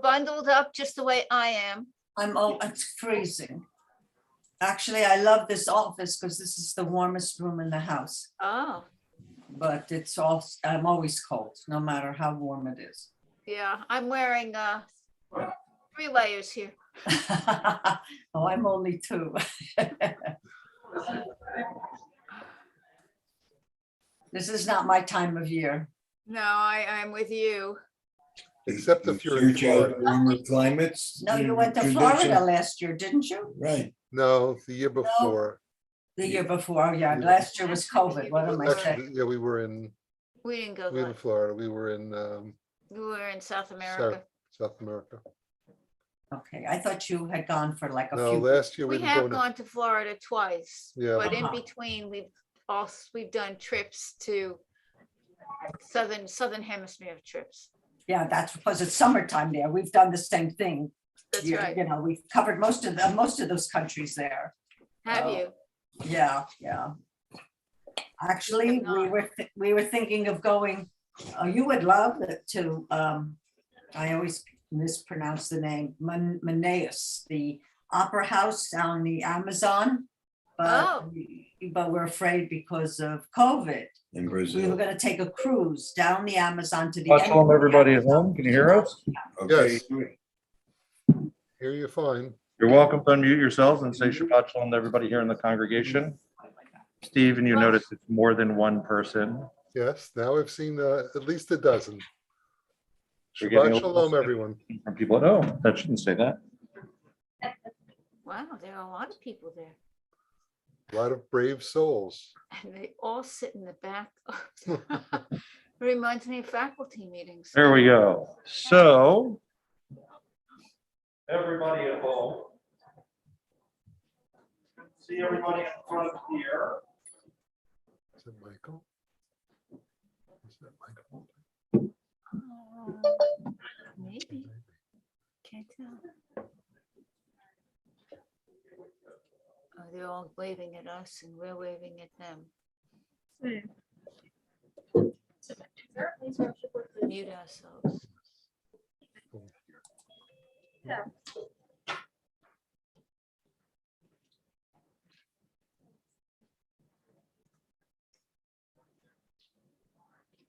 bundled up just the way I am. It's freezing. Actually, I love this office because this is the warmest room in the house, Oh, but I'm always cold, no matter how warm it is. yeah, I'm wearing 3 layers here. Oh, I'm only 2. This is not my time of year. No, I'm with you. Except if you're in Florida. Warmer climates. No, you went to tradition. Florida last year, didn't you? Right. No, the year before. The year before, yeah. Last year was COVID. What am I saying? Actually, yeah, we were in We didn't go in there. Florida. We were in We were in South America. South America. Okay, I thought you had gone for like a No, few. last year we We didn't have go to, gone to Florida twice, Yeah, but in Uh-huh. between, we've done trips to Southern Hemisphere trips. Yeah, that's because it's summertime there. We've done the same thing. That's You right. know, we've covered most of those countries there. Have Oh. you? Yeah, yeah. Actually, have not. we were thinking of going, you would love it to, I always mispronounce the name, Manaus, the opera house on the Amazon. Oh. But we're afraid because of COVID. In We were Brazil. gonna take a cruise down the Amazon to the. Shabbat end shalom, of the everybody at Amazon. home. Can you hear us? Okay. Yes. Here you're fine. You're welcome to unmute yourselves and say Shabbat shalom to everybody here in the congregation. Steve, and you notice it's more than one person. Yes, now I've seen at least a dozen. We're getting a Shabbat little shalom, snippet everyone. From people at home. That shouldn't say that. Wow, there are a lot of people there. A lot of brave souls. And they all sit in the back. It reminds me of faculty meetings. There we go. So everybody at home. See everybody in front here. Is it Michael? Is that Michael? Maybe, can't tell. Oh, they're all waving at us and we're waving at them. Mute ourselves.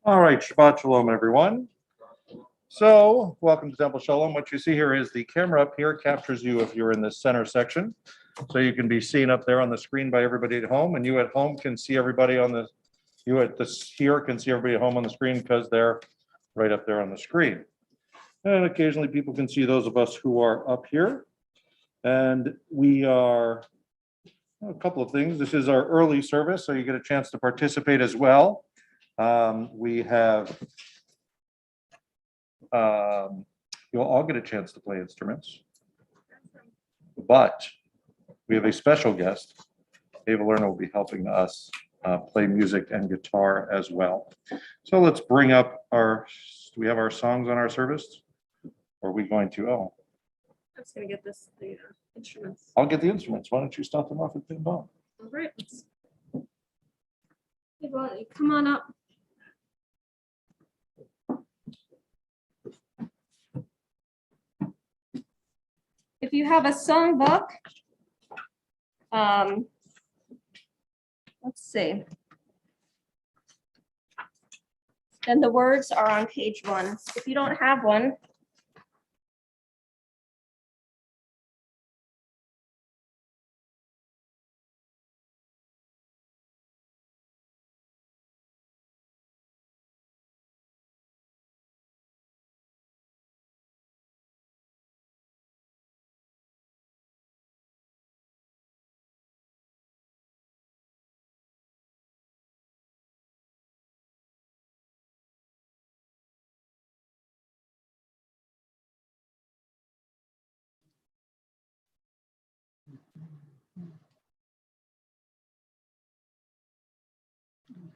All right, Shabbat shalom, everyone. So welcome to Temple Shalom. What you see here is the camera up here captures you if you're in the center section. So you can be seen up there on the screen by everybody at home, and you at home can see everybody on the, you at this here can see everybody at home on the screen because they're right up there on the screen. And occasionally people can see those of us who are up here. And we are, a couple of things. This is our early service, so you get a chance to participate as well. We have, you'll all get a chance to play instruments, but we have a special guest. Ava Lerner will be helping us play music and guitar as well. So let's bring up our, do we have our songs on our service? Or are we going to, oh, I'm just gonna get the instruments. I'll get the instruments. Why don't you start them off at the bottom? All right. Hey, well, you come on up. If you have a songbook, let's see. Then the words are on page 1. If you don't have one,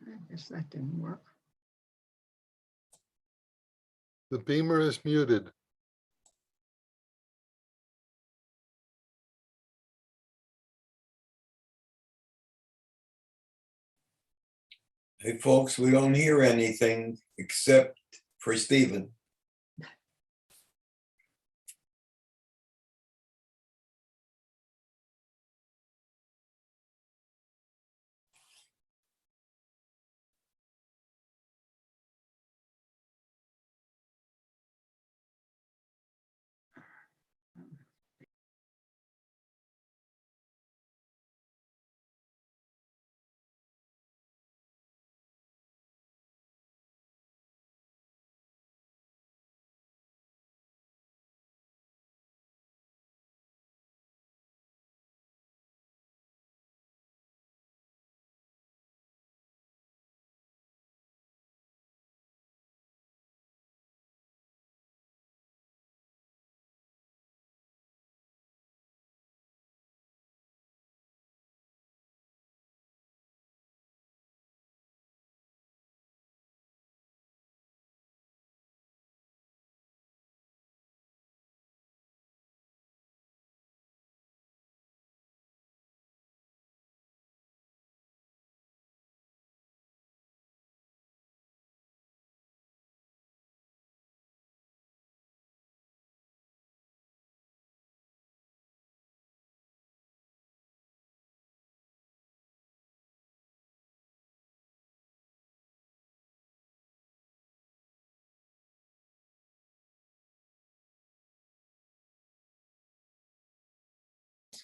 I guess that didn't work. The beamer is muted. Hey, folks, we don't hear anything except for Stephen.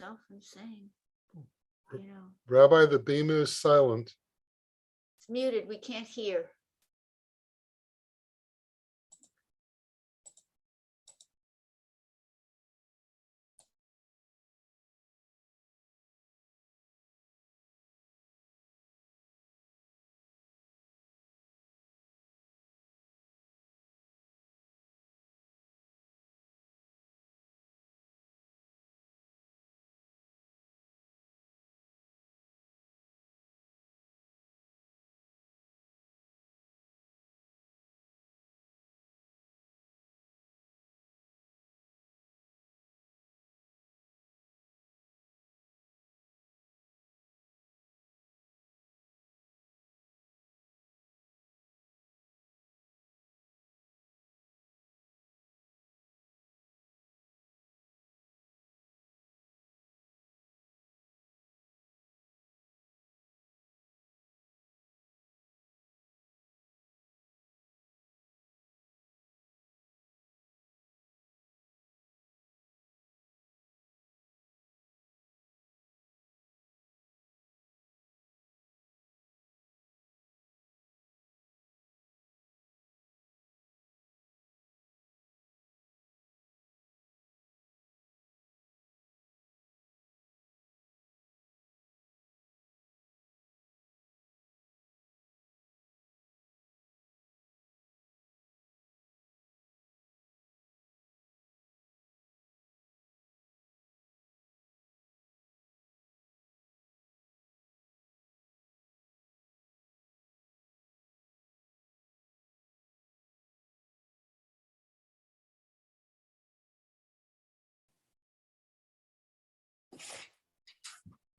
myself and saying, you know, Rabbi, the beamer is silent. it's muted, we can't hear.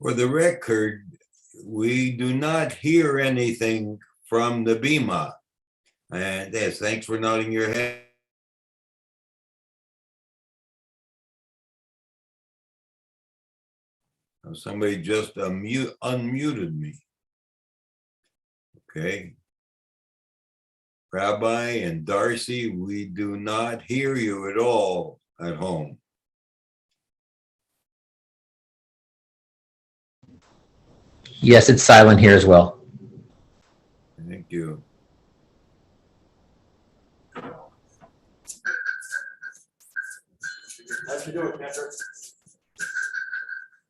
For the record, we do not hear anything from the Bima. And yes, thanks for nodding your head. Somebody just unmuted me. Okay. Rabbi and Darcy, we do not hear you at all at home. Yes, it's silent here as well. Thank you.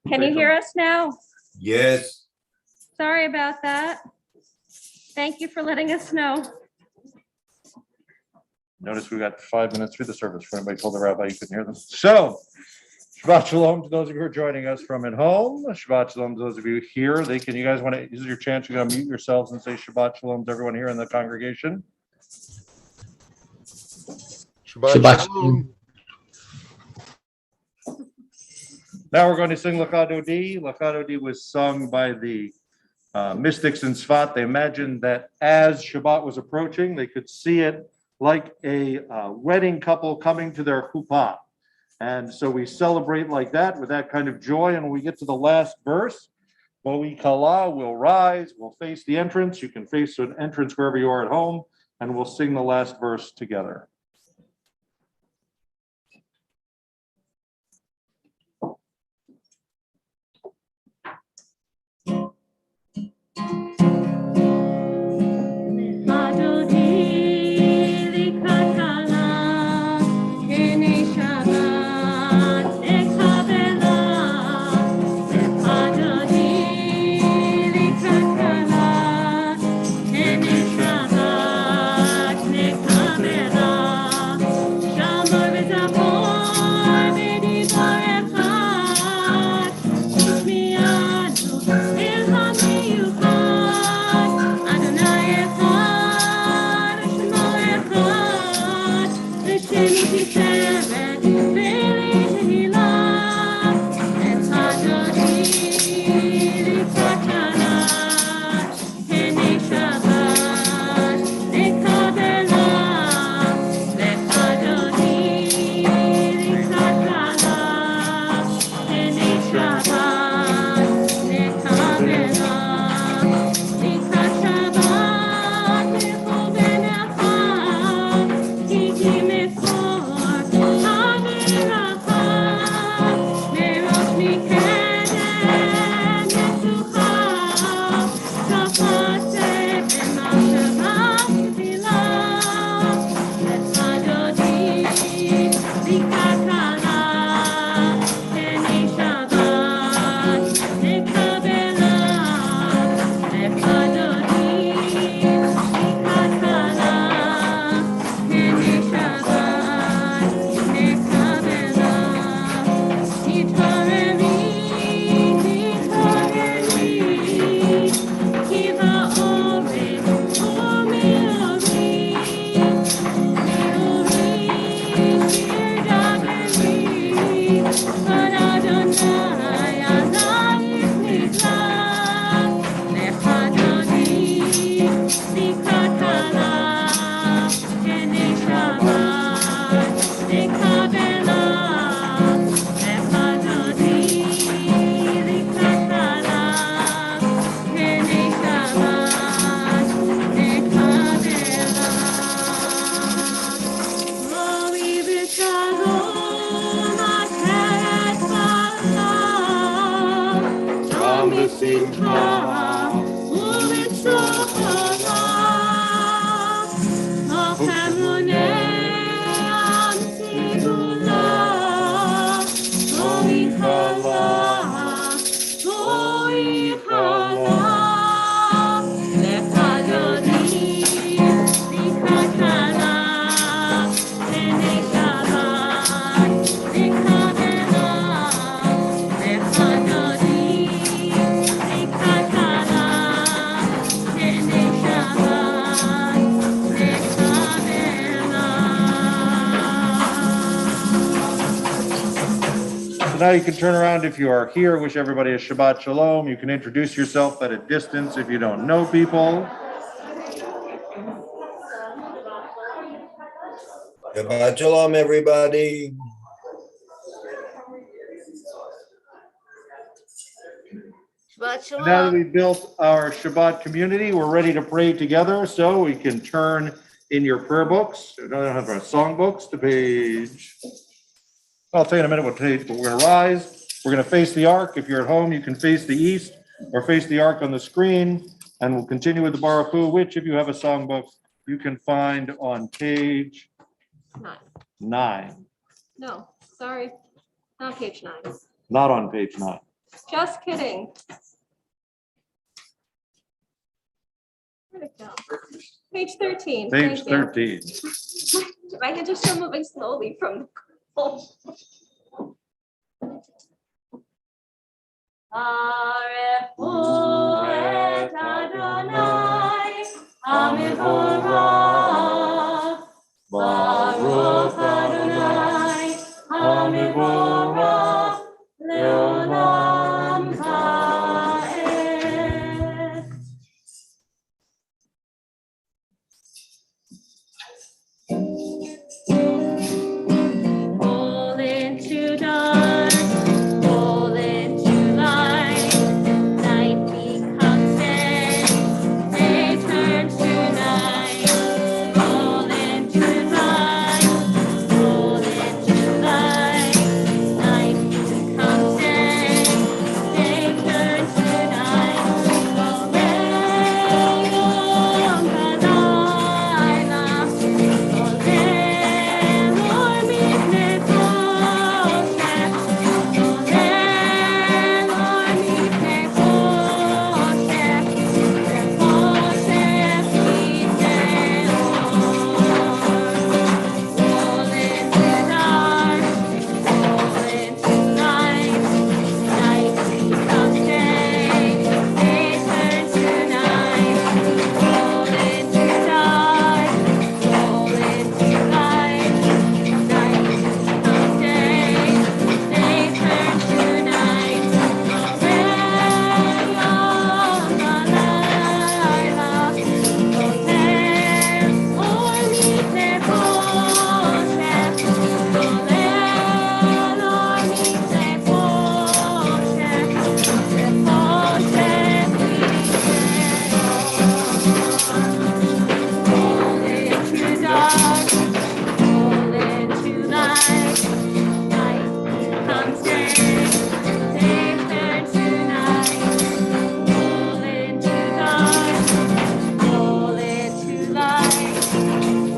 Can you hear us now? Yes, Sorry about that. Thank you for letting us know. Notice we got 5 minutes through the service for anybody told the rabbi you couldn't hear them. So, Shabbat Shalom to those of you who are joining us from at home. Shabbat Shalom to those of you here. You guys want to, this is your chance. You're going to mute yourselves and say Shabbat Shalom to everyone here in the congregation. Shabbat Shalom. Now we're going to sing Lachad Odi. Lachad Odi was sung by the mystics in Sfat. They imagined that as Shabbat was approaching, they could see it like a wedding couple coming to their chuppah. And so we celebrate like that with that kind of joy. And when we get to the last verse, Bo'i Kala will rise, we'll face the entrance. You can face an entrance wherever you are at home, and we'll sing the last verse together. Shabbat, Now you can turn around if you are here. Wish everybody a Shabbat Shalom. You can introduce yourself at a distance if you don't know people. Shabbat Shalom, everybody. Shabbat And now that shalom. we've built our Shabbat community, we're ready to pray together. So we can turn in your prayer books, we don't have our song books, to page. I'll tell you in a minute what page, but we're going to rise. We're going to face the ark. If you're at home, you can face the east or face the ark on the screen. And we'll continue with the Baruch Hu, which, if you have a song book, you can find on page 9. No, sorry, not page 9. Not on page 9. Just kidding. Where'd it go? Page 13. Page Thank you. 13. If I can just show moving slowly from the goal. Arefu et Adonai, Amivorach, Baruch Adonai, Amivorach, Leolam Vaed. Fall into dark, fall into light, night becomes day, day turns to night. Fall into light, fall into light, night becomes day, day turns to night. Leolam Valayla, Oleh mipnei Koshech, Oleh mipnei Koshech, Koshech yiteor. Fall into dark, fall into light, night becomes day, day turns to night. Fall into dark, fall into light, night becomes day, day turns to night. Le'yom v'layla, Oleh or mipnei Koshech, Oleh or mipnei Koshech, Koshech yiteor. Fall into dark, fall into light, night becomes day, day turns to night. Fall into dark, fall into light,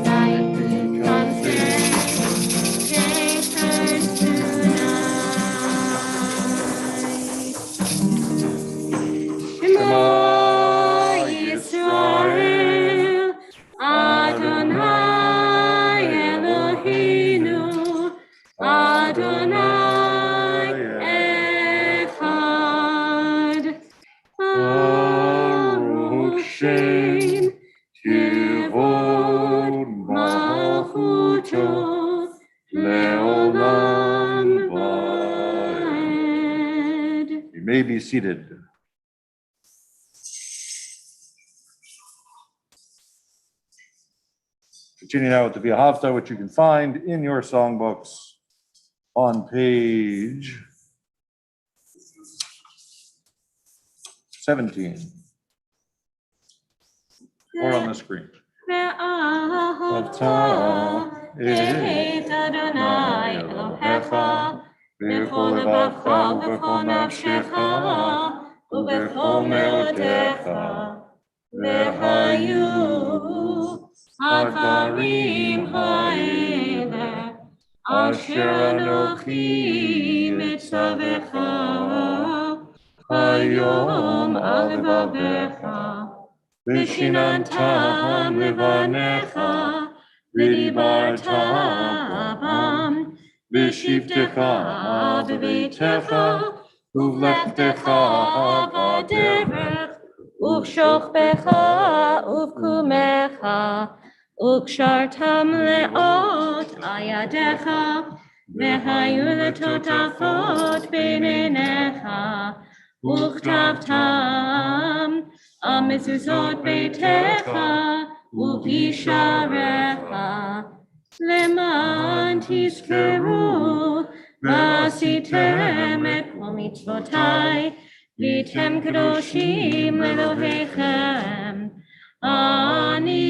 night becomes day, day turns to night. Shema Yisrael, Adonai Eloheinu, Adonai Echad. Baruch Shem Kivod Malchuto Leolam Vaed. You may be seated. Continue now with the V'ahavta, which you can find in your songbooks on page 17 or on the screen. Ve'ahavta et Adonai Elohecha b'chol levacha v'chol nafshecha ובכל מאודיך, והיו הדברים האלה, אשר אנוכי מצווך היום על לבביך, ושיננתם לבניך, ודיברת בם, בשבתך בביתך, ובלכתך בדרך, ובשוכבך ובקומך, וקשרתם לאות על ידיך, והיו לטוטפות בין עיניך, וכתבתם על מזוזות ביתך ובשעריך, למען תזכרו ועשיתם את כל מצוותיי, והייתם קדושים לאלוהיכם. אני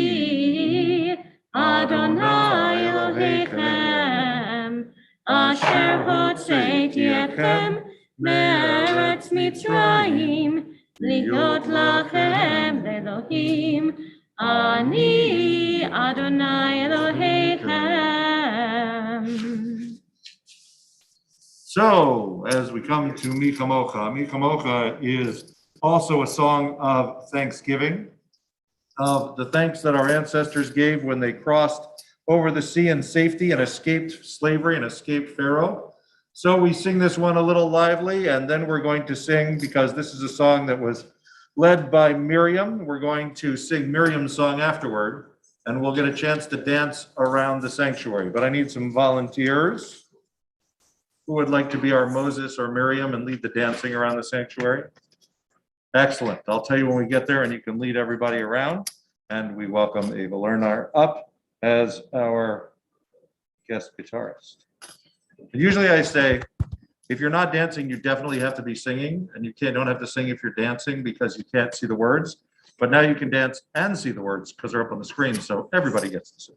אדוני אלוהיכם, אשר הוצאתי אתכם מארץ מצרים, להיות לכם לאלוהים. אני אדוני אלוהיכם. So, as we come to Mi Chamocha, Mi Chamocha is also a song of thanksgiving, of the thanks that our ancestors gave when they crossed over the sea in safety and escaped slavery and escaped Pharaoh. So we sing this one a little lively, and then we're going to sing, because this is a song that was led by Miriam. We're going to sing Miriam's song afterward, and we'll get a chance to dance around the sanctuary. But I need some volunteers. Who would like to be our Moses or Miriam and lead the dancing around the sanctuary? Excellent. I'll tell you when we get there, and you can lead everybody around. And we welcome Ava Lernar up as our guest guitarist. And usually I say, if you're not dancing, you definitely have to be singing, and you don't have to sing if you're dancing because you can't see the words. But now you can dance and see the words because they're up on the screen, so everybody gets to see.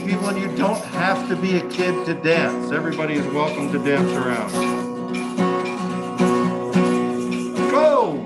People, and you don't have to be a kid to dance. Everybody is welcome to dance around. Go!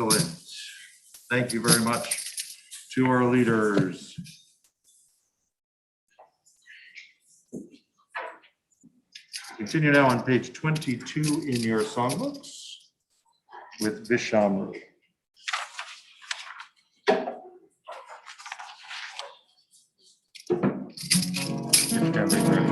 Excellent. Thank you very much to our leaders. Continue now on page 22 in your songbooks with Vishamru. Everybody's ready.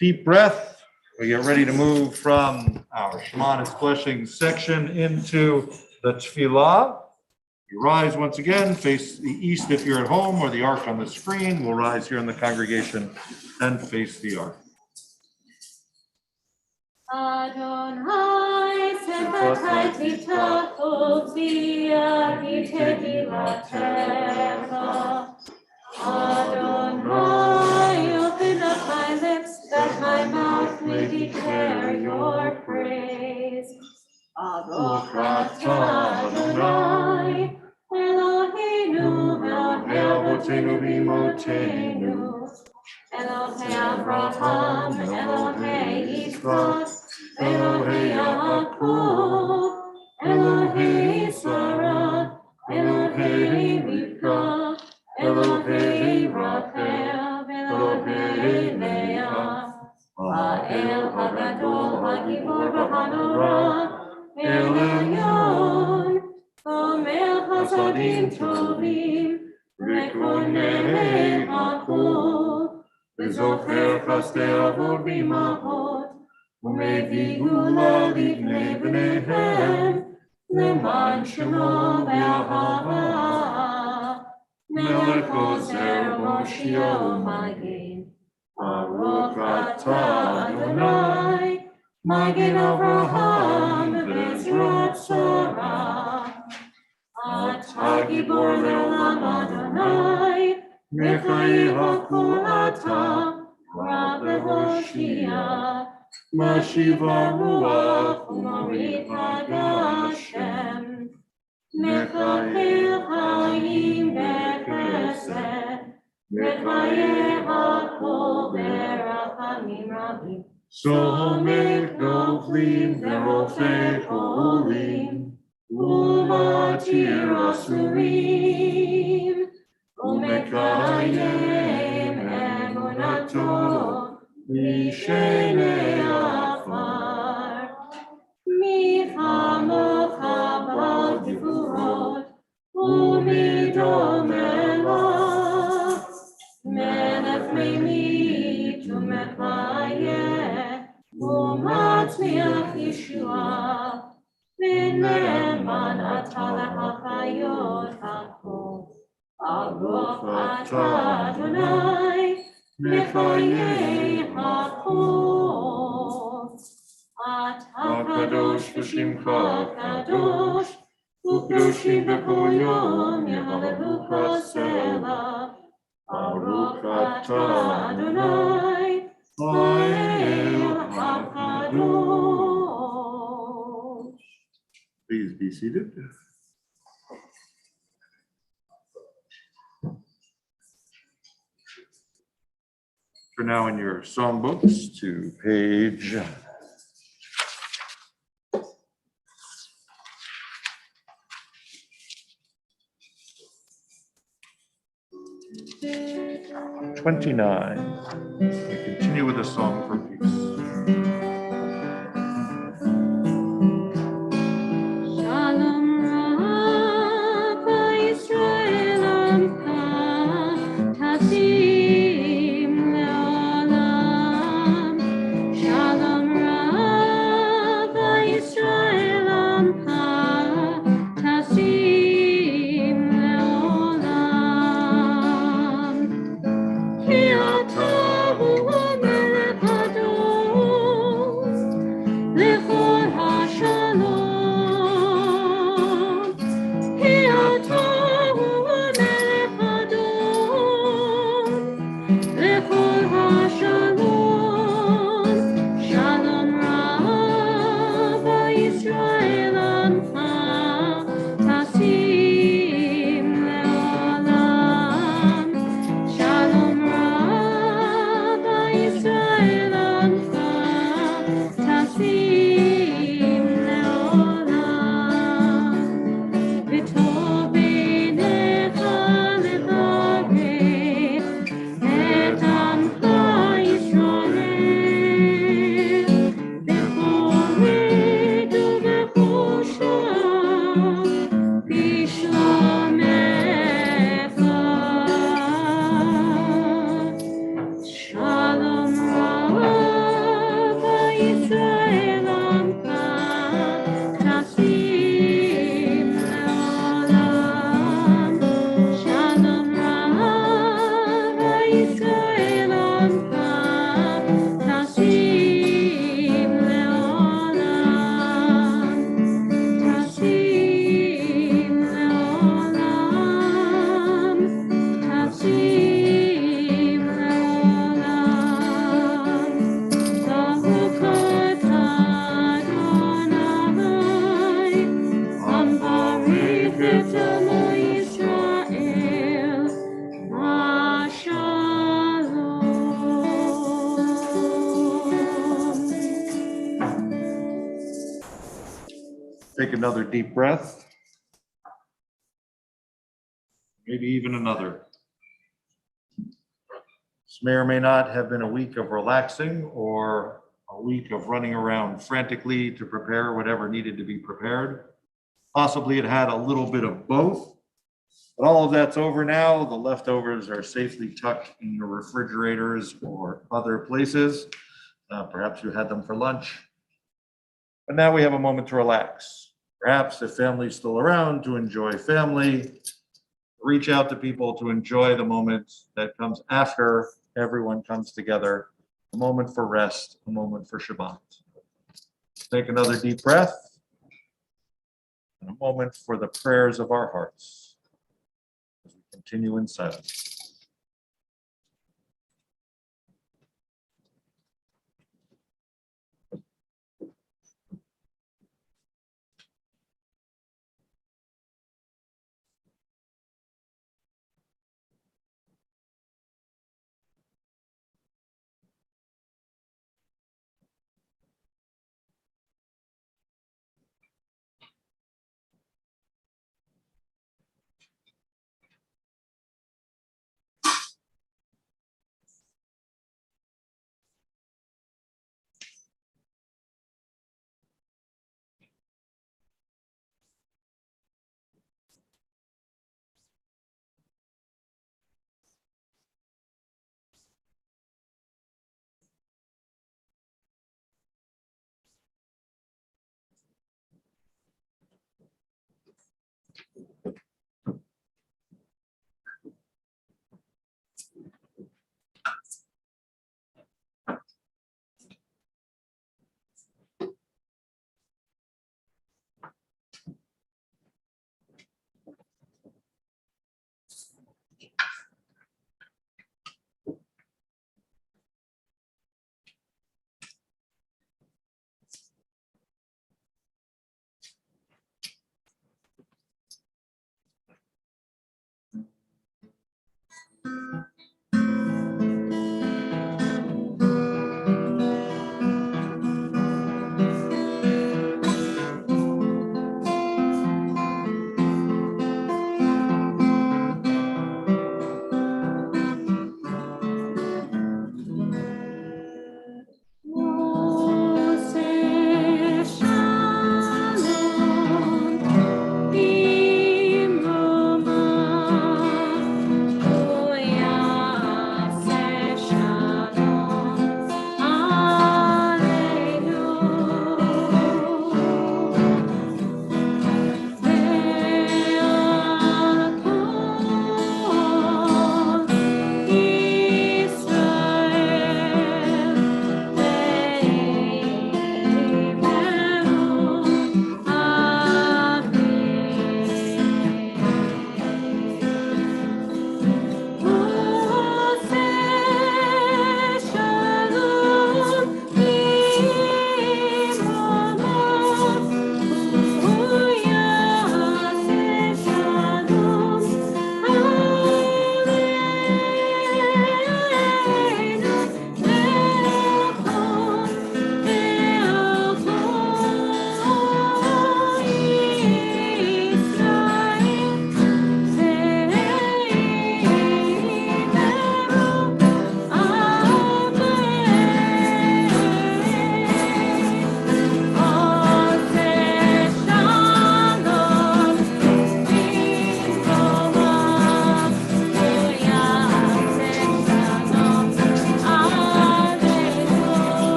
Deep breath. We get ready to move from our Shemanis blessing section into the Tefillah. You rise once again, face the east if you're at home, or the ark on the screen. We'll rise here in the congregation and face the ark. Adonai, sepatai titachu via itegilatecha. Adonai, open up my lips that my mouth may declare your praise. Baruch atah Adonai, Eloheinu, Elohei avotenu v'imotenu, Elohei Abraham, Elohei Yitzchak, Elohei Yaakov, Elohei Sarah, Elohei Rivka, Elohei Rachel, Elohei Leah, Ha'el Hagadol, Hagibor v'Hanora, El Elyon, Omer Chasadim Tovim, Rekonei Hakol, V'zocher Chasdei Avot V'imachot, U'mevii Gula Livnei Bneihem, Leman Shemo V'Ahava, Melech Ozer Moshio Magin, Baruch atah Adonai, Magin Avraham V'ezrat Sarah. Atah Gibor Le'olam Adonai, Mechai Hakol atah, Rav Lehoshia, Mashiva Ruach U'morid Hadashem, Mechahel Chaim Bechesed, Mechayeh Hakol Berachamim Rabim, Somek Noflim Verofei Cholim, Umatir asurim, umekayem emunato, mishene afar. Michamocha bal gvurot, umidomela, melech meimit umechayeh, umatzmiach Yeshua. V'ne'eman ata lehachayot hakol. Baruch ata Adonai, mechayeh hakol. Ata kadosh v'shimcha kadosh, u'kedoshim b'kol yom yehaleluka selah. Baruch ata Adonai, ha'el hakadosh. Please be seated. Turn now in your songbooks to page 29. We continue with a song for peace. Shalom Rafa Yisrael Amcha Tasim Leolam. Shalom Rafa Yisrael Amcha Tasim Leolam. Ki ata hu melech kadosh lechol hashalom. Ki ata hu melech kadosh lechol hashalom. Shalom Rabba Yisrael Amcha Tasim Leolam. Shalom Rabba Yisrael Amcha Tasim Leolam. V'tov beinecha levarech et Amcha Yisrael b'chol עת ובכל שעה בשלומך. Shalom Rabba Yisrael Amcha Tasim Leolam. Shalom Rabba Yisrael Amcha Tasim Leolam. Tasim Leolam. Tasim Leolam. Baruch atah Adonai, Ambarich et Amo Yisrael, Shalom. Take another deep breath. Maybe even another. This may or may not have been a week of relaxing or a week of running around frantically to prepare whatever needed to be prepared. Possibly it had a little bit of both, but all of that's over now. The leftovers are safely tucked in your refrigerators or other places. Perhaps you had them for lunch. But now we have a moment to relax. Perhaps if family's still around, to enjoy family. Reach out to people to enjoy the moment that comes after everyone comes together. A moment for rest, a moment for Shabbat. Take another deep breath. And a moment for the prayers of our hearts as we continue in silence.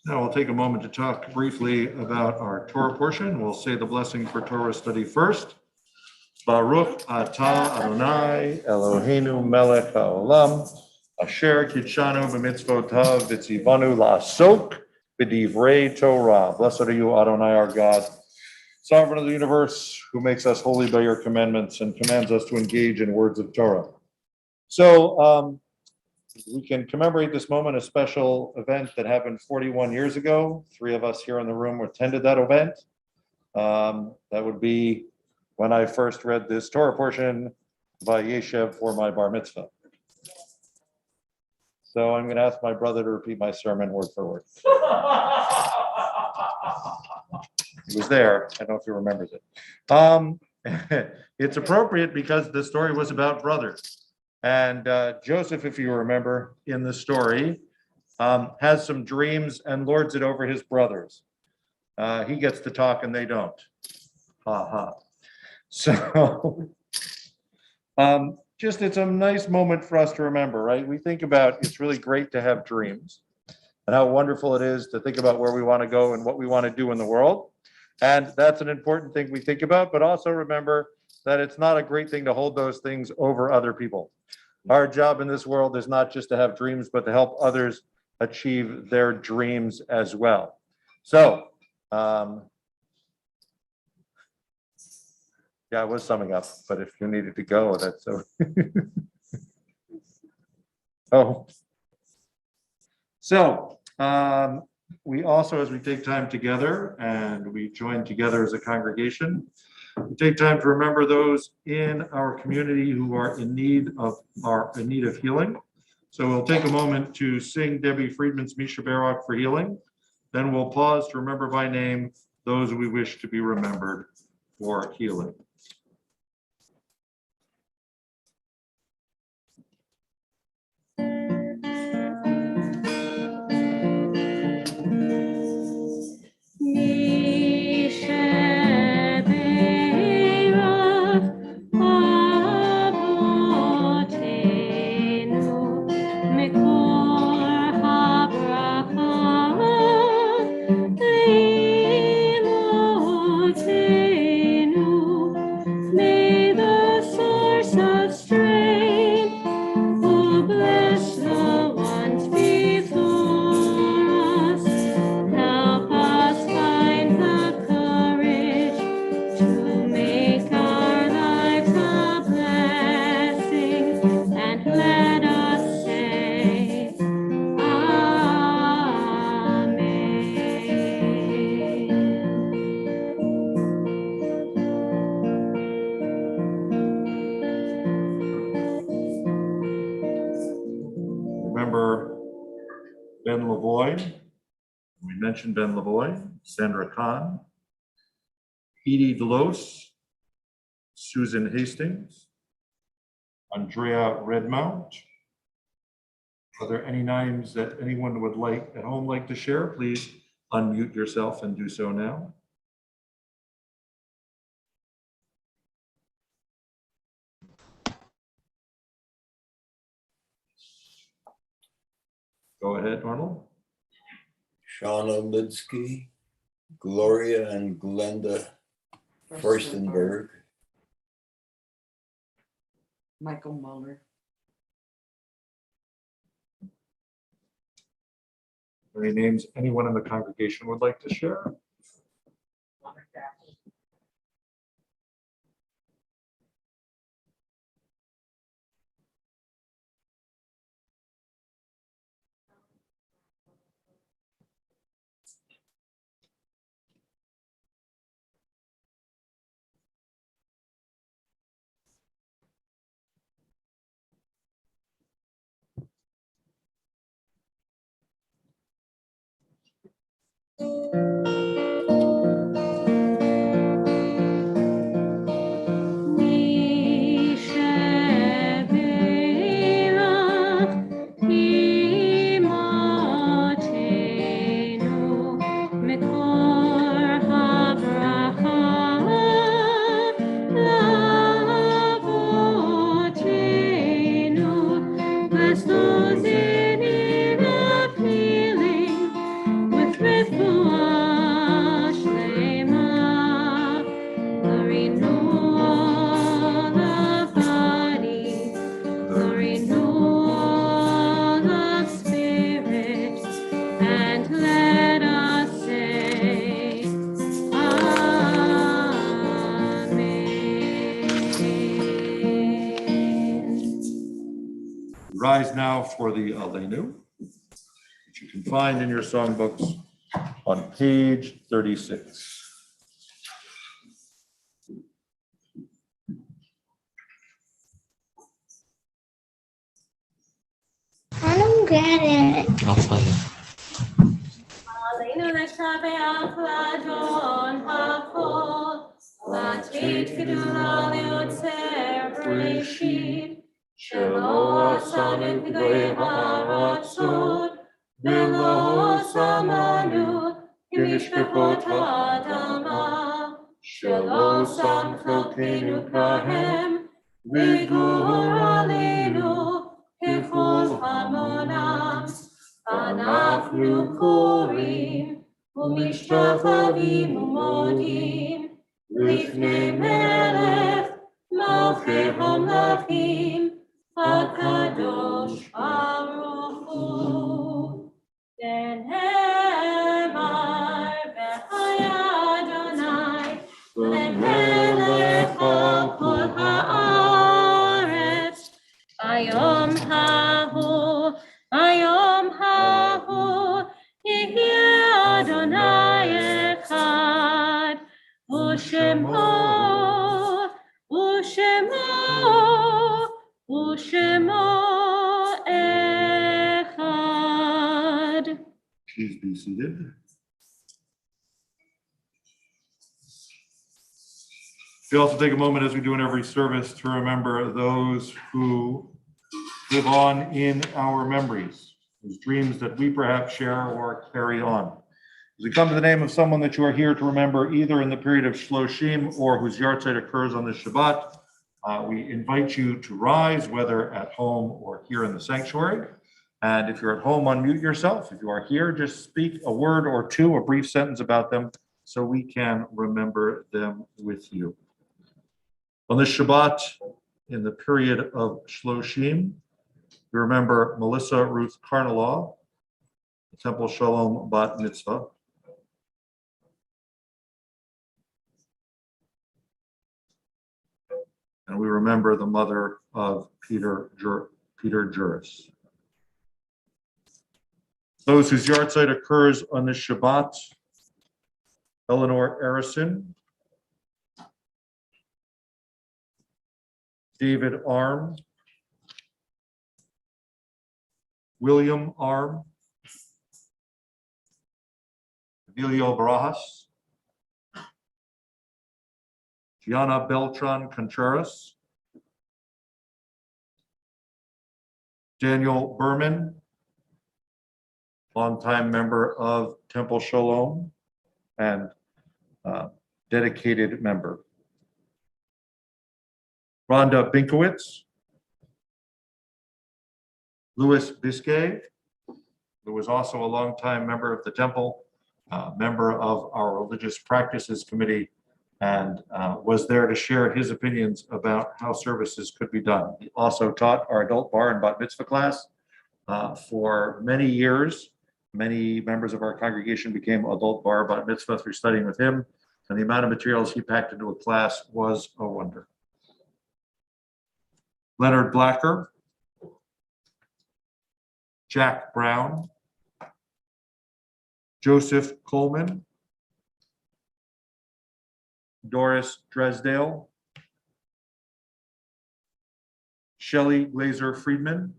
Now we'll take a moment to talk briefly about our Torah portion. We'll say the blessing for Torah study first. Baruch atah Adonai Eloheinu melech haolam asher kitshanu b'mitzvotav v'tzivanu la'asok b'divrei Torah. Blessed are you, Adonai, our God, sovereign of the universe, who makes us holy by your commandments and commands us to engage in words of Torah. So we can commemorate this moment, a special event that happened 41 years ago. 3 of us here in the room attended that event. That would be when I first read this Torah portion by Yeshev for my bar mitzvah. So I'm going to ask my brother to repeat my sermon word for word. He was there. I don't know if he remembers it. It's appropriate because the story was about brothers. And Joseph, if you remember in the story, has some dreams and lords it over his brothers. He gets to talk and they don't. Ha ha. So just it's a nice moment for us to remember, right? We think about it's really great to have dreams and how wonderful it is to think about where we want to go and what we want to do in the world. And that's an important thing we think about, but also remember that it's not a great thing to hold those things over other people. Our job in this world is not just to have dreams, but to help others achieve their dreams as well. So, yeah, I was summing up, but if you needed to go, that's so. Oh. So, we also, as we take time together and we join together as a congregation, we take time to remember those in our community who are in need of healing. So we'll take a moment to sing Debbie Friedman's Misha Barak for healing. Then we'll pause to remember by name those we wish to be remembered for healing. May the source of strength, who bless the ones before us, help us find the courage to make our lives a blessing, and let us say, Amen. Remember Ben Lavoy. We mentioned Ben Lavoy, Sandra Kahn, Edie Delos, Susan Hastings, Andrea Redmount. Are there any names that anyone would like at home like to share? Please unmute yourself and do so now. Go ahead, Arnold. Shauna Lidsky, Gloria and Glenda Furstenberg, Michael Muller. Any names anyone in the congregation would like to share? Bless those in need of healing with Rise now for the Aleinu, which you can find in your songbooks on page 36. I don't get it. I'll play it. Aleinu leshabeach ladon hakol, latrit gedula liotzer bereshit, shelo asanu k'goyim ha'aratzot, velo samanu k'mishpachot ha'adama, shelo sam chelkenu kahem, v'gur aleinu k'chol hamonam. אנחנו קוראים ומשתחווים ומודים לפני מלך מלכי המלכים הקדוש ברוך הוא. ונאמר בחיי אדוני למלך על כל הארץ ביום ההוא היום ההוא יהיה אדוני אחד, ושמו אחד. Please be seated. We also take a moment, as we do in every service, to remember those who live on in our memories, those dreams that we perhaps share or carry on. As we come to the name of someone that you are here to remember, either in the period of Shloshim or whose yahrzeit occurs on the Shabbat, we invite you to rise, whether at home or here in the sanctuary. And if you're at home, unmute yourself. If you are here, just speak a word or two, a brief sentence about them, so we can remember them with you. On this Shabbat, in the period of Shloshim, we remember Melissa Ruth Carnelaw, the Temple Shalom Bat Mitzvah. And we remember the mother of Peter Juris. Those whose yahrzeit occurs on this Shabbat: Eleanor Arison, David Arm, William Arm, Emilio Barajas, Gianna Beltran Contreras, Daniel Berman, longtime member of Temple Shalom and dedicated member. Rhonda Binkowitz, Louis Biscay, who was also a longtime member of the Temple, member of our Religious Practices Committee, and was there to share his opinions about how services could be done. He also taught our adult bar and bat mitzvah class for many years. Many members of our congregation became adult bar bat mitzvah through studying with him, and the amount of materials he packed into a class was a wonder. Leonard Blacker, Jack Brown, Joseph Coleman, Doris Dresdale, Shelley Glazer Friedman,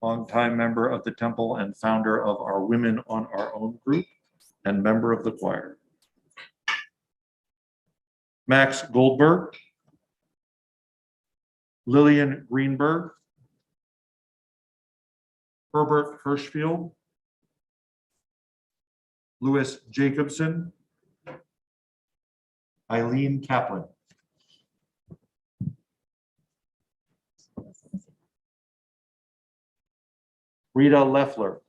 longtime member of the Temple and founder of our Women on Our Own group and member of the choir. Max Goldberg, Lillian Greenberg, Herbert Hirschfield, Louis Jacobson, Eileen Kaplan. Rita Leffler.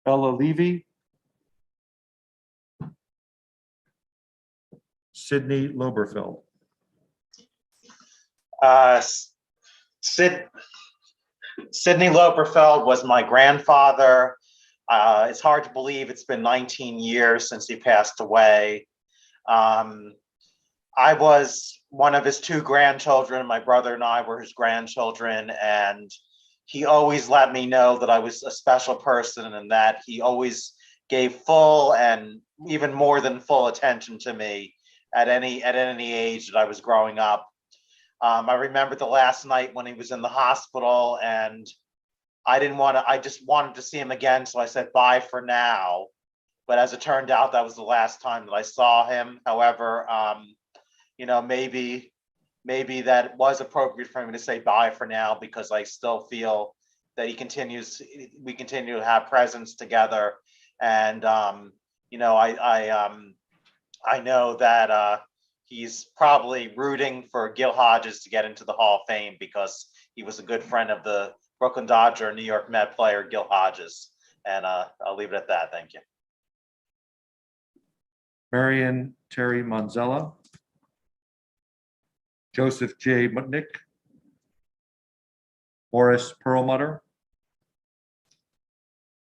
Ella Levy. Sydney Loberfeld. Sidney Loperfeld was my grandfather. It's hard to believe it's been 19 years since he passed away. I was one of his two grandchildren. My brother and I were his grandchildren, and he always let me know that I was a special person and that he always gave full and even more than full attention to me at any age that I was growing up. I remember the last night when he was in the hospital, and I just wanted to see him again. So I said, bye for now. But as it turned out, that was the last time that I saw him. However, maybe that was appropriate for me to say bye for now, because I still feel that we continue to have presence together. And, I know that he's probably rooting for Gil Hodges to get into the Hall of Fame, because he was a good friend of the Brooklyn Dodger and New York Met player Gil Hodges. And I'll leave it at that. Thank you. Marion Terry Manzella, Joseph J. Mutnick, Boris Perlmutter,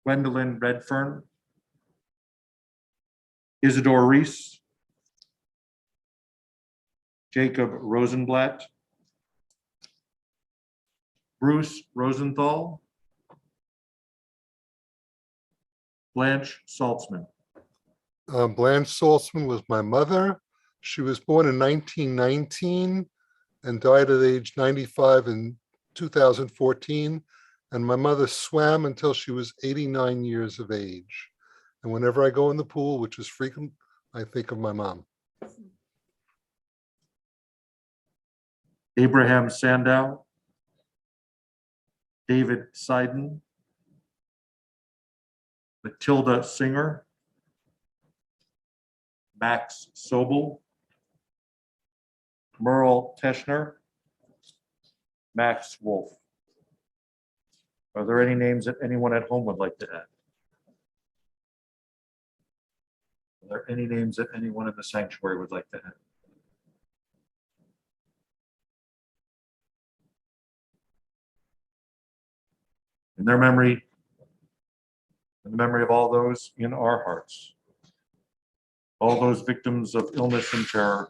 Gwendolyn Redfern, Isidore Reese, Jacob Rosenblatt, Bruce Rosenthal, Blanche Saltzman. Blanche Saltzman was my mother. She was born in 1919 and died at age 95 in 2014. And my mother swam until she was 89 years of age. And whenever I go in the pool, which is frequent, I think of my mom. Abraham Sandow, David Seiden, Matilda Singer, Max Sobel, Merle Teschner, Max Wolf. Are there any names that anyone at home would like to add? Are there any names that anyone in the sanctuary would like to add? In their memory, in the memory of all those in our hearts, all those victims of illness and terror,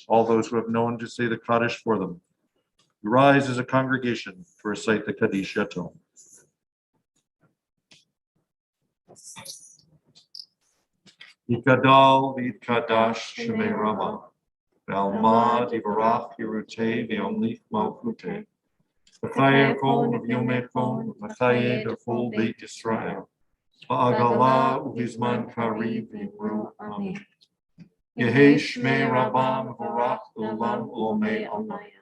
all those who have known to say the Kaddish for them, we rise as a congregation to recite the Kaddish Yatom. Yikadal v'yitkadash shemei Rama, v'alma divarach hirutei v'yomlich malchutei, v'chaye kol v'yomechon v'chaye d'chol beit Yisrael, v'agala u'bizman kariv v'yimru amen. Yehei shmei Rabba v'varach l'olam olmei amen.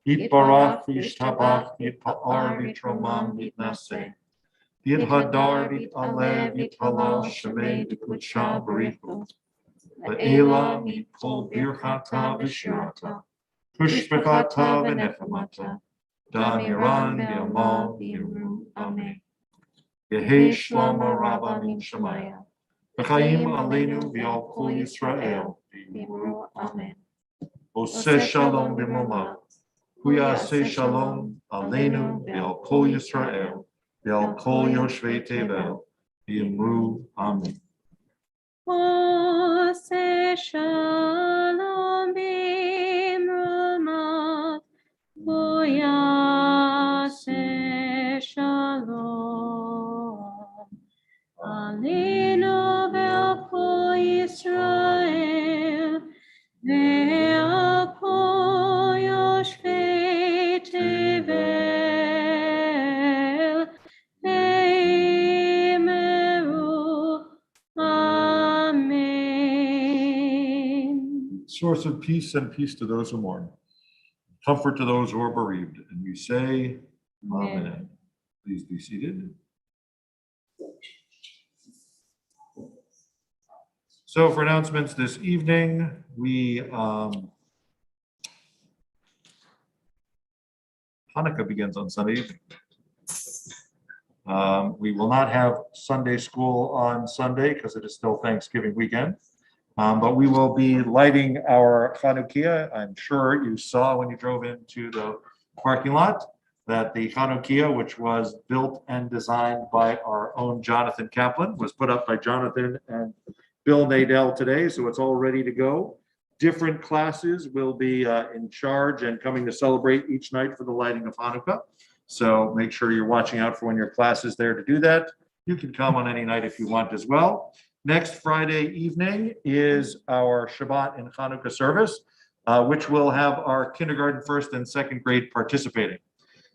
Yitbarach v'yishtabach v'yitpa'ar v'yitromam v'yitnaseh. Yithadar v'yit'aleh v'yithalal shemei d'kudsha b'richu. Ve'ela v'yitpol birchata v'shirata. Tushbechata v'nechemata. Damiran v'yamal v'yiru amen. Yehei shlama rabba min shemaya. V'chaim aleinu v'yal kol Yisrael v'yiru amen. Oseh shalom b'momav. Huyaseh shalom aleinu v'yal kol Yisrael. V'al kol yoshvei tevel, v'yimru amen. Oseh shalom b'momav, Huyaseh shalom aleinu v'al kol Yisrael, v'al kol yoshvei tevel. Source of peace and peace to those who mourn, comfort to those who are bereaved. And we say, Amen. Please be seated. So for announcements this evening, Hanukkah begins on Sunday evening. We will not have Sunday school on Sunday because it is still Thanksgiving weekend. But we will be lighting our Chanukiah. I'm sure you saw when you drove into the parking lot. that the Chanukia, which was built and designed by our own Jonathan Kaplan, was put up by Jonathan and Bill Nadell today, so it's all ready to go. Different classes will be in charge and coming to celebrate each night for the lighting of Hanukkah. So make sure you're watching out for when your class is there to do that. You can come on any night if you want as well. Next Friday evening is our Shabbat and Hanukkah service, which will have our kindergarten, first and second grade participating.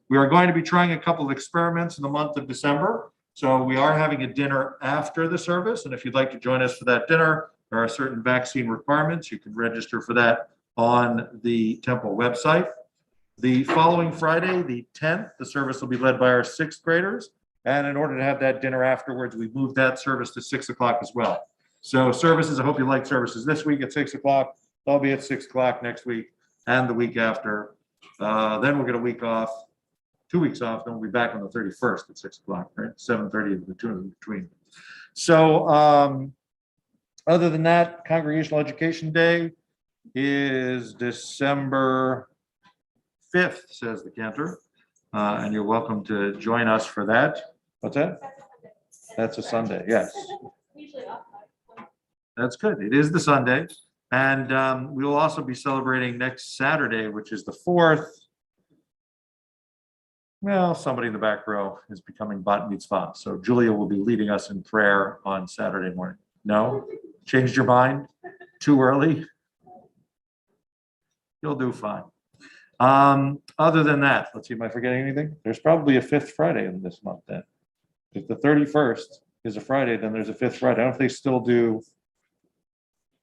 We are going to be trying a couple of experiments in the month of December. So we are having a dinner after the service. And if you'd like to join us for that dinner, there are certain vaccine requirements. You can register for that on the temple website. The following Friday, the 10th, the service will be led by our sixth graders. And in order to have that dinner afterwards, we moved that service to 6 o'clock as well. So services, I hope you like services this week at 6 o'clock. I'll be at 6 o'clock next week and the week after. Then we'll get a week off, 2 weeks off. Then we'll be back on the 31st at 6 o'clock, right? 7:30 in between. So other than that, Congregational Education Day is December 5th, says the cantor. And you're welcome to join us for that. What's that? That's a Sunday, yes. That's good. It is the Sunday. And we will also be celebrating next Saturday, which is the 4th. Well, somebody in the back row is becoming bat mitzvah. So Julia will be leading us in prayer on Saturday morning. No? Changed your mind? Too early? You'll do fine. Other than that, let's see, am I forgetting anything? There's probably a 5th Friday in this month then. If the 31st is a Friday, then there's a 5th Friday. I don't know if they still do,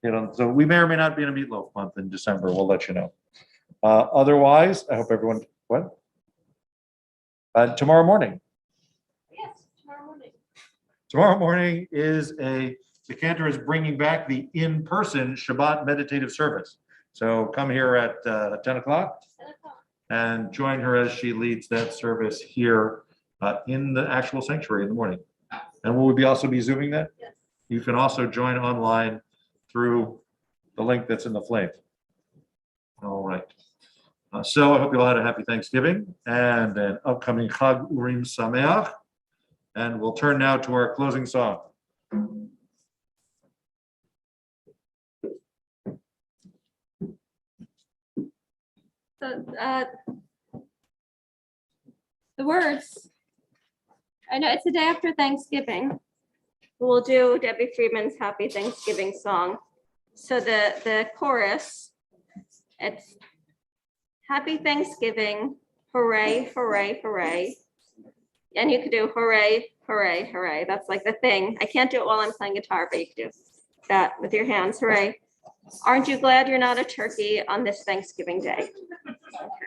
so we may or may not be in a meatloaf month in December. We'll let you know. Otherwise, I hope everyone, what? Tomorrow morning. Yes, tomorrow morning. Tomorrow morning is the cantor is bringing back the in-person Shabbat meditative service. So come here at 10 o'clock and join her as she leads that service here in the actual sanctuary in the morning. And will we also be Zooming that? Yes. You can also join online through the link that's in the flame. All right. So I hope you all had a happy Thanksgiving and an upcoming Chag Urim Sameach. And we'll turn now to our closing song. So the words, I know it's the day after Thanksgiving. We'll do Debbie Friedman's Happy Thanksgiving song. So the chorus, it's Happy Thanksgiving, hooray, hooray, hooray. And you could do hooray, hooray, hooray. That's like the thing. I can't do it while I'm playing guitar, but you can do that with your hands, hooray. Aren't you glad you're not a turkey on this Thanksgiving Day? Okay.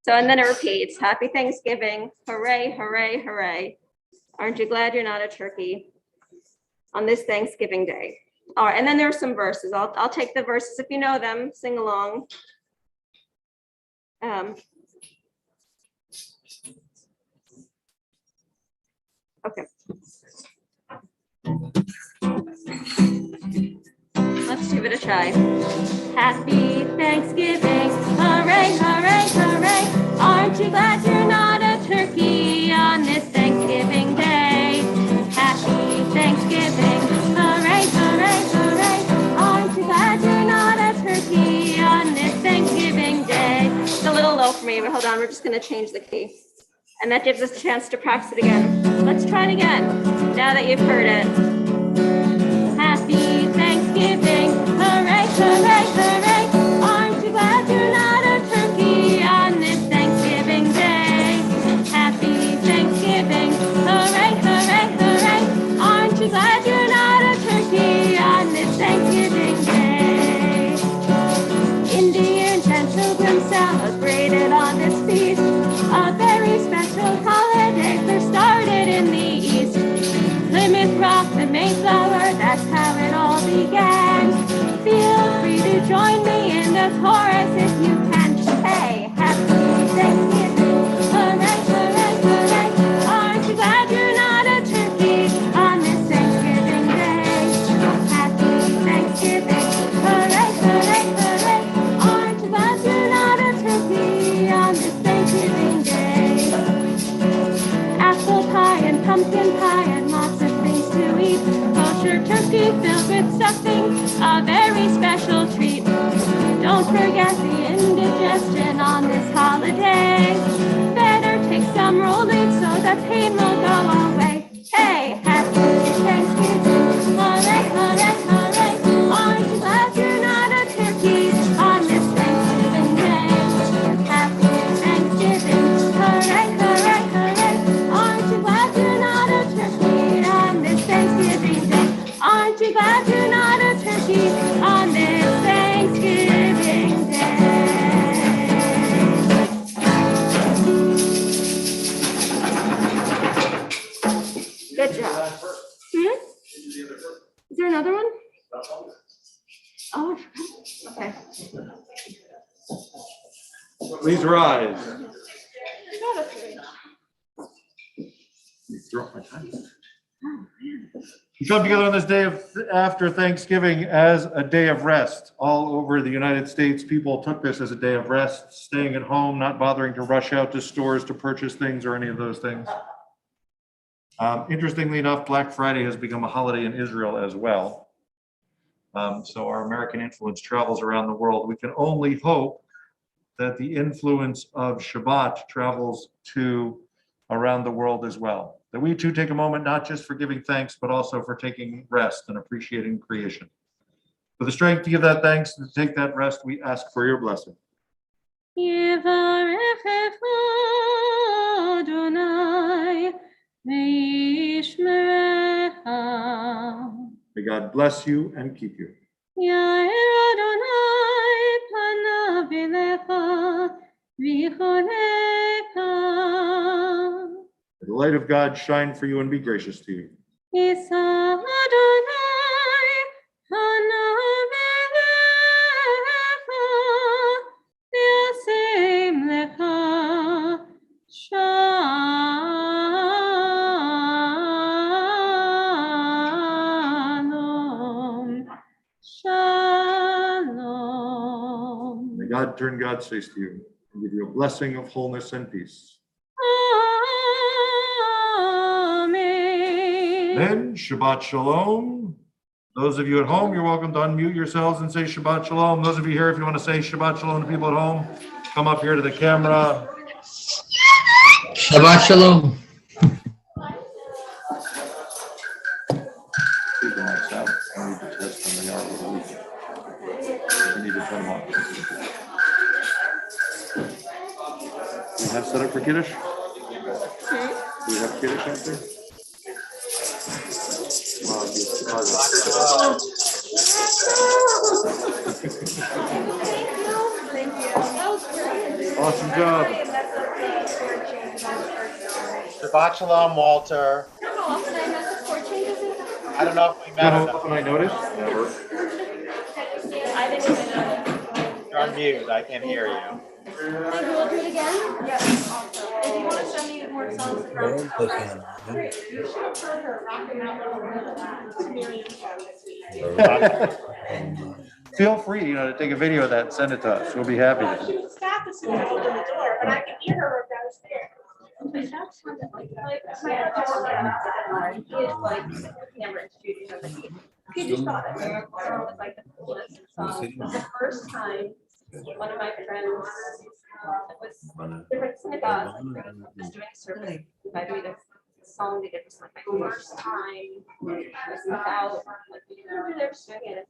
So, and then it repeats, Happy Thanksgiving, hooray, hooray, hooray. Aren't you glad you're not a turkey on this Thanksgiving Day? All right, and then there are some verses. I'll take the verses if you know them, sing along. Okay. Let's give it a try. Happy Thanksgiving, hooray, hooray, hooray. Aren't you glad you're not a turkey on this Thanksgiving Day? Happy Thanksgiving, hooray, hooray, hooray. Aren't you glad you're not a turkey on this Thanksgiving Day? It's a little low for me, but hold on, we're just gonna change the key. And that gives us a chance to practice it again. Let's try it again, now that you've heard it. Happy Thanksgiving, hooray, hooray, hooray. Aren't you glad you're not a turkey on this Thanksgiving Day? Happy Thanksgiving, hooray, hooray, hooray. Aren't you glad you're not a turkey on this Thanksgiving Day? Indians and pilgrims celebrated on this feast, a very special holiday first started in the East. Plymouth Rock, the Mayflower, that's how it all began. Feel free to join me in the chorus if you can. Hey, happy Thanksgiving, hooray, hooray, hooray. Aren't you glad you're not a turkey on this Thanksgiving Day? Happy Thanksgiving, hooray, hooray, hooray. Aren't you glad you're not a turkey on this Thanksgiving Day? with something, a very special treat. Don't forget the indigestion on this holiday. Better take some Rolaids so the pain will go away. Hey, happy Thanksgiving, hooray, hooray, hooray. Aren't you glad you're not a turkey on this Thanksgiving Day? Happy Thanksgiving, hooray, hooray, hooray. Aren't you glad you're not a turkey on this Thanksgiving Day? Aren't you glad you're not a turkey on this Thanksgiving Day? Good job. Is there another one? Oh, I forgot. Okay. Please rise. We come together on this day of after Thanksgiving as a day of rest. All over the United States, people took this as a day of rest, staying at home, not bothering to rush out to stores to purchase things or any of those things. Interestingly enough, Black Friday has become a holiday in Israel as well. So our American influence travels around the world. We can only hope that the influence of Shabbat travels to around the world as well. That we too take a moment, not just for giving thanks, but also for taking rest and appreciating creation. For the strength to give that thanks and to take that rest, we ask for your blessing. Yivarechecha Adonai ve'yishmerecha. May God bless you and keep you. Yair Adonai panav elecha v'yicholecha. May the light of God shine for you and be gracious to you. Yisa Adonai panav elecha v'yasem lecha shalom. Shalom. May God turn God's face to you and give you a blessing of wholeness and peace. Amen. Then Shabbat Shalom. Those of you at home, you're welcome to unmute yourselves and say Shabbat Shalom. Those of you here, if you want to say Shabbat Shalom to people at home, come up here to the camera. Shabbat Shalom. People on sound. I need to test them. They are a little weak. I need to turn them on. Do you have set up for Kiddush? Do you have Kiddush out there? Awesome job. Shabbat Shalom, Walter. I don't know if we met How or not. often I notice? Never. You're on mute. I can't hear you. Maybe we'll do it again? Yes. If you want to send me more songs from Feel free, to take a video of that and send it to us. We'll be happy to. She was stopped as soon as I opened the door, but I could hear her downstairs. He just thought it was like the coolest song. The first time one of my friends was different synagogue was doing a service. I do the song they did was like my first time. It was without like they were singing it.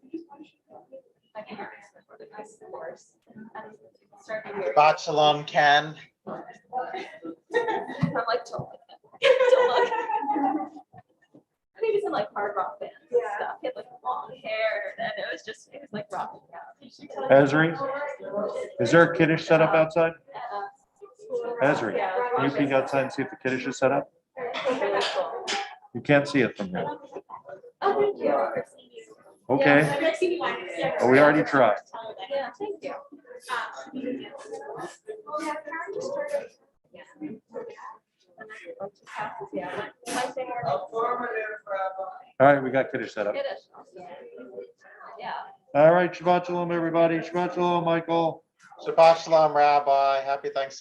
My parents were the guys of course. And started hearing. Shabbat Shalom, Ken. I'm like totally. He was in like hard rock bands and stuff. He had like long hair and it was like rocking out. Ezri, is there a Kiddush set up outside? Ezri, can you peek outside and see if the Kiddush is set up? You can't see it from here. Oh, thank you. Okay. Oh, we already tried. Yeah, thank you. All right, we got Kiddush set up. Yeah. All right, Shabbat Shalom, everybody. Shabbat Shalom, Michael. Shabbat Shalom, Rabbi. Happy Thanksgiving.